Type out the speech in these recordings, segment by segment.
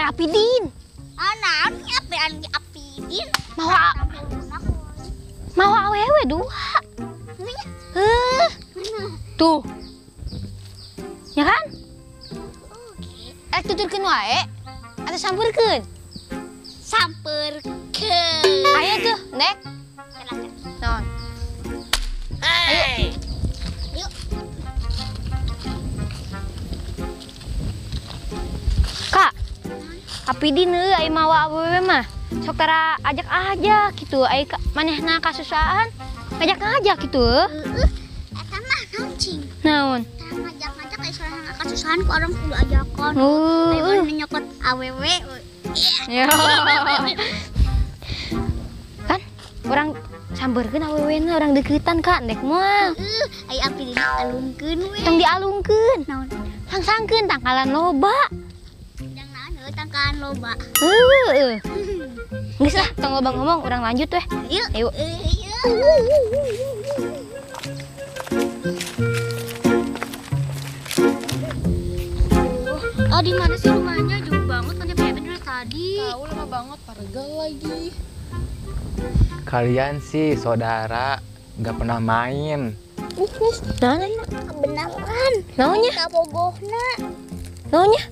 Apidin. Naon apean Apidin? Mau awewe dua. Tuh. Ya kan? Tuturkeun wae. Atuh sampurkeun. Samperkeun. Ayo tuh, Nek. Non. Ayo. Yuk. Kak. Apidin aya mawa awewe mah. Sok tara ajak aja gitu. Aya manehna kasusahan. Ngajak gitu. Eta mah naon cing? Naon? Ngajak-ngajak kayak sorangan kasusahan ku orang kudu ajakan. Ayo nyokot awewe. Ya. Kan orang sambeurkeun awewena orang deketan Kak, ndek moal. Aya Apidin alungkeun we. Tong dialungkeun. Naon? Sangsangkeun tangkalan loba. Jang naon tangkalan loba. Geus lah, tong loba ngomong, urang lanjut weh. Yuk. Ayo. Di mana sih rumahnya? Jauh banget kan nyampe dari tadi. Tahu lama banget, Pargal lagi. Kalian sih saudara nggak pernah main. Naonnya? Kebenaran. Naonnya? Kabogohna. Naonnya?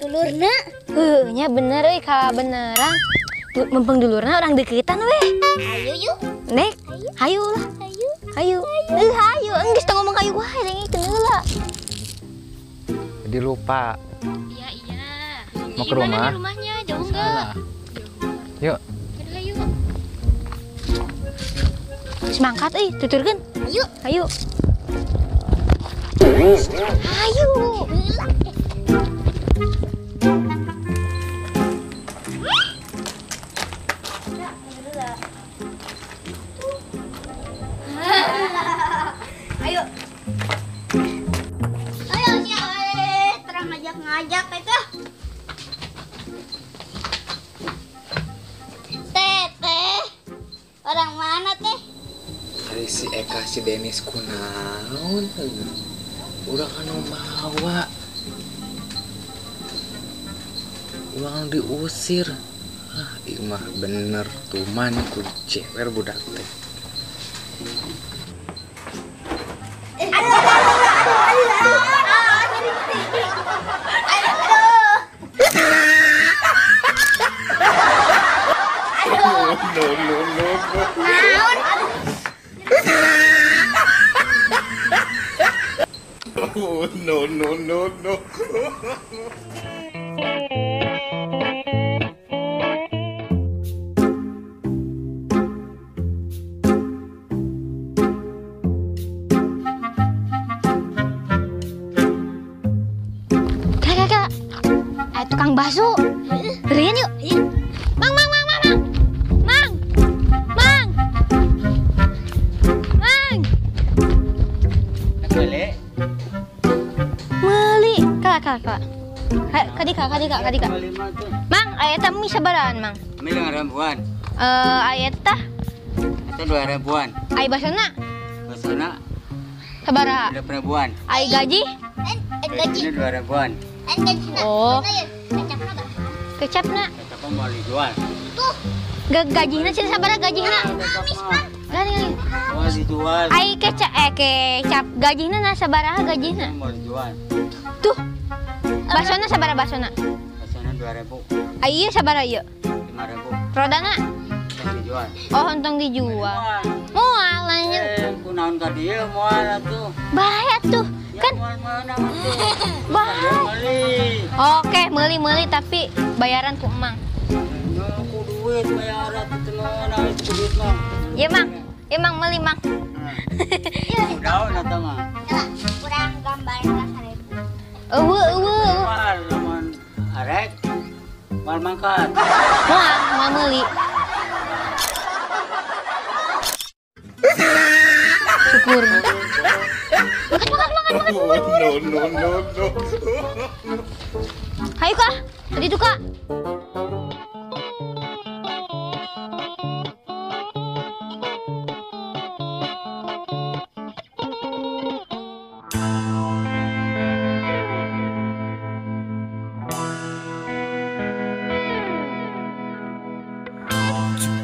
Dulurna. Nya bener euy, ka beneran. Mumpung dulurna orang deketan weh. Ayo yuk. Nek, hayu lah. Hayu. Hayu. Geus teu ngomong hayu wae dengikeun heula. Jadi lupa. Iya. Mau ke rumah? Rumahnya jauh enggak? Yuk. Ayo. Semangkat euy, tuturkeun. Ayo. Hayu. Ayo. Ayo terang ngajak eta. Teh. Orang mana teh? Hari si Eka si Denis kunaon? Udah anu mawa. Uang diusir. Ieu mah bener tuman ku cewer budak teh. No. Kak. Tukang bakso. Berian yuk. Mang. Meuli. Kak. Kadika. Mang, aya teh mie sabaraan, Mang? Mie 5.000-an. Aya teh Itu 2.000-an. aya basona Basana sabaraha? 3.000-an. Aya gaji? Gaji. Ini 2.000-an. Gajina. Oh. Kecapna bah. Kecapna. Kecapnya mau dijual. Tuh. Gajina sih sabaraha gajina? Gani. Mau dijual. Aya kecap gajina na sabaraha gajina? Mau dijual. Tuh. Basona sabaraha basona? Basana 2.000. Aya sabaraha ieu? 5.000. Rodana? Mau dijual. Oh, ontong dijual. Moal nanya. Kunaon ka dieu moal atuh. Bahaya tuh. Kan Moal mana atuh? bahaya. Beli. Oke, meuli tapi bayaran ku Emang. Aku duit bayaran itu mana itu duit mah. Iya, Mang. Emang meuli, Mang. Daun atau mah? Kurang gambaran lah 1.000. Eueuh. Mal lamun arek. Mal mangkat. Moal meuli. Syukur. Makan. No. Hayu Kak. Tadi tuh Kak.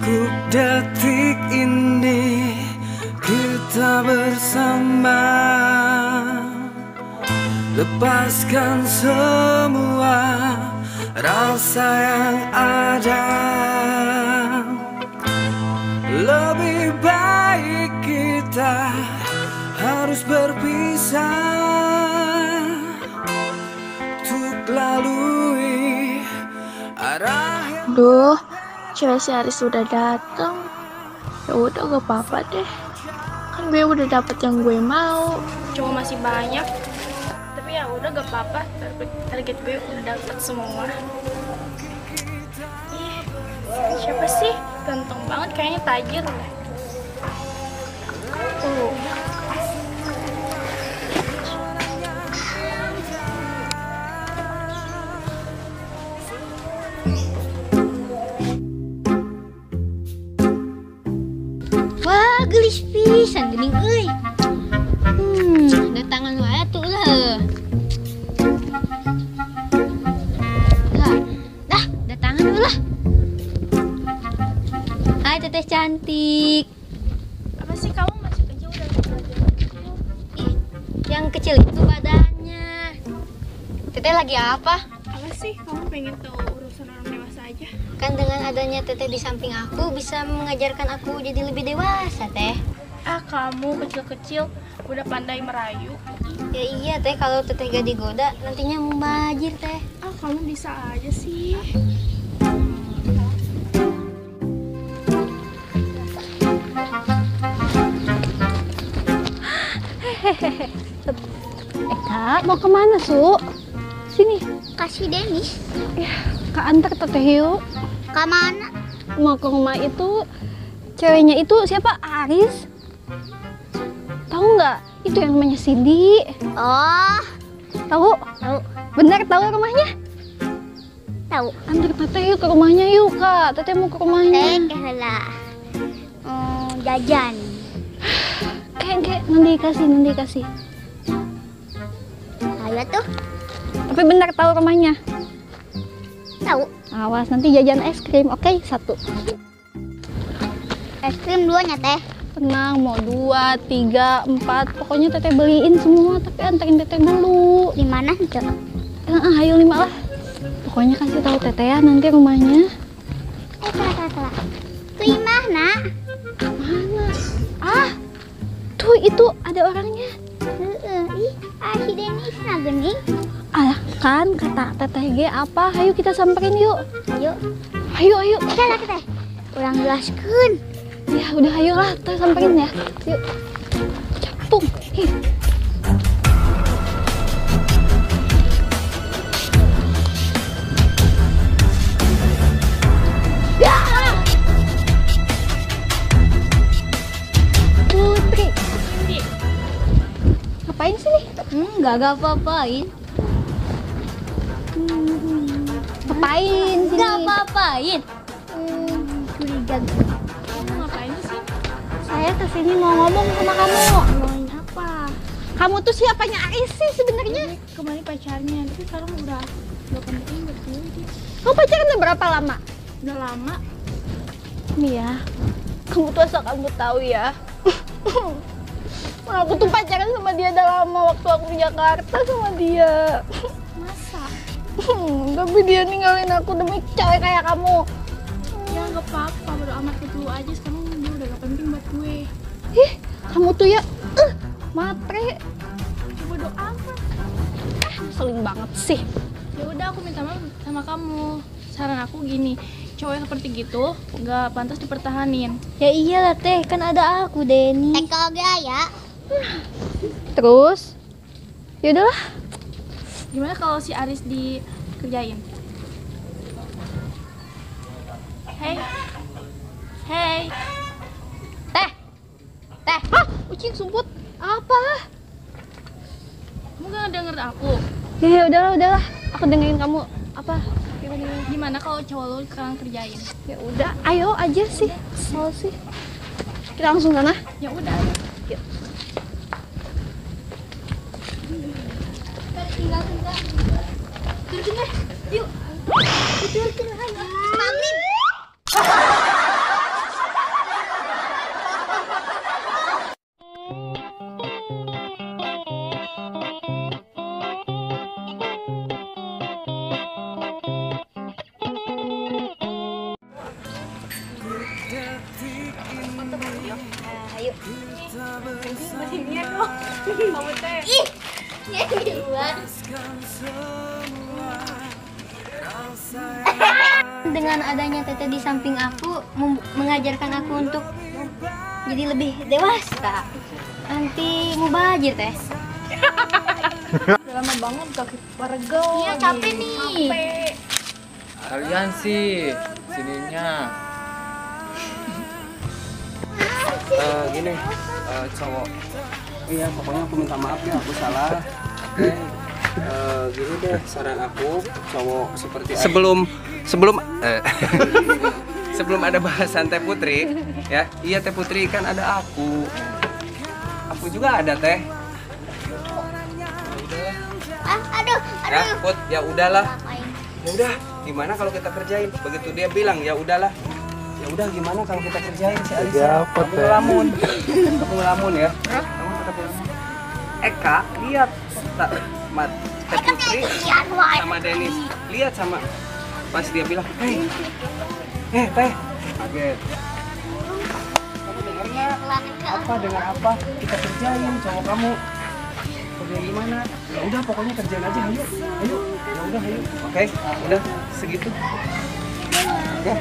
Cukup detik ini kita bersama, lepaskan semua rasa yang ada. Lebih baik kita harus berpisah untuk lalui arah yang... Duh, cewek si Aris udah datang. Ya udah gak apa-apa deh. Kan gue udah dapet yang gue mau. Cuma masih banyak. Tapi ya udah gak apa-apa. Target gue udah dapet semua. Ih, siapa sih? Ganteng banget, kayaknya tajir deh. Wah, gelis pisan geuning euy. Datangan wae atuh lah. Dah, datangan ulah. Hai teteh cantik. Apa sih kamu masih kecil udah belajar? Ih, yang kecil itu badannya. Teteh lagi apa? Apa sih kamu pengen tahu urusan orang dewasa aja? Kan dengan adanya teteh di samping aku bisa mengajarkan aku jadi lebih dewasa, teh. Ah, kamu kecil-kecil udah pandai merayu. Ya iya, teh, kalau teteh gak digoda nantinya mubazir, teh. Ah, kamu bisa aja sih. Kak, mau kemana, Su? Sini. Kasih Denis. Kak antar teteh yuk. Ke mana? Mau ke rumah itu. Ceweknya itu siapa? Aris. Tahu nggak? Itu yang namanya Cindy. Oh, Tahu? tahu. Benar tahu rumahnya? Tahu. Antar teteh yuk ke rumahnya yuk, Kak. Teteh mau ke rumahnya. Lah. Jajan. Kayak nanti kasih. Ayo tuh. Tapi benar tahu rumahnya. Tahu. Awas nanti jajan es krim, oke? 1. Es krim 2-nya, teh. Tenang, mau 2, 3, 4. Pokoknya teteh beliin semua, tapi anterin teteh dulu. Di mana, Cok? Ayo 5 lah. Pokoknya kasih tahu teteh ya nanti rumahnya. Salah. Tuh mana? Mana? Ah, tuh itu ada orangnya. Ih, si Denis na geuning. Alah kan kata teteh G apa? Ayo kita samperin yuk. Ayo. Salah teh. Urang jelaskeun. Ya udah ayolah kita samperin ya. Yuk. Capung. Ih. Putri. Ngapain sih nih? Gak apa-apain. Ngapain sini? Gak apa-apain. Curiga. Kamu ngapain sih? Saya kesini mau ngomong sama kamu. Ngomongin apa? Kamu tuh siapanya Aris sih sebenarnya? Kemarin pacarnya, tapi sekarang udah penting buat gue. Kamu pacaran udah berapa lama? Udah lama. Nih ya, kamu tuh asal kamu tahu ya. Aku tuh pacaran sama dia udah lama waktu aku di Jakarta sama dia. Masa? Tapi dia ninggalin aku demi cewek kayak kamu. Ya nggak apa-apa, bodo amat dulu aja. Sekarang dia udah gak penting buat gue. Ih, kamu tuh ya, matre. Bodo amat. Ngeselin banget sih. Ya udah, aku minta maaf sama kamu. Saran aku gini, cowok yang seperti gitu nggak pantas dipertahanin. Ya iyalah teh, kan ada aku Denny. Kage aya. Terus, ya udahlah. Gimana kalau si Aris dikerjain? Hey. Teh. Hah, kucing sumput. Apa? Kamu gak denger aku? Ya udahlah. Aku dengerin kamu. Apa? Gimana kalau cowok lo sekarang kerjain? Ya udah, ayo aja sih. Mau sih. Kita langsung sana. Ya udah. Yuk. Kamu teh. Ih, ya duluan. Dengan adanya Teteh di samping aku mengajarkan aku untuk jadi lebih dewasa. Nanti mubazir teh. Udah lama banget kaki warga. Iya, capek nih. Kalian sih sininya. Gini, cowok. Iya, pokoknya aku minta maaf ya, aku salah. Oke. Gini deh, saran aku, cowok seperti sebelum sebelum ada bahasan Teh Putri, ya. Iya Teh Putri, kan ada aku. Aku juga ada Teh. Aduh. Ya, Put, ya udahlah. Ngapain? Ya udah, gimana kalau kita kerjain? Begitu dia bilang, ya udahlah. Ya udah, gimana kalau kita kerjain si Alisa? Kamu ngelamun. Kamu ngelamun ya. Kamu tetap ngelamun. Eka, lihat Teh Putri Kasihan, Wak. sama Denis. Lihat sama pas dia bilang, Teh. Kaget. Kamu dengar nggak? Apa dengar apa? Kita kerjain cowok kamu. Kerjain gimana? Ya udah, pokoknya kerjain aja, ayo. Ya udah, ayo. Oke, udah segitu. Ya.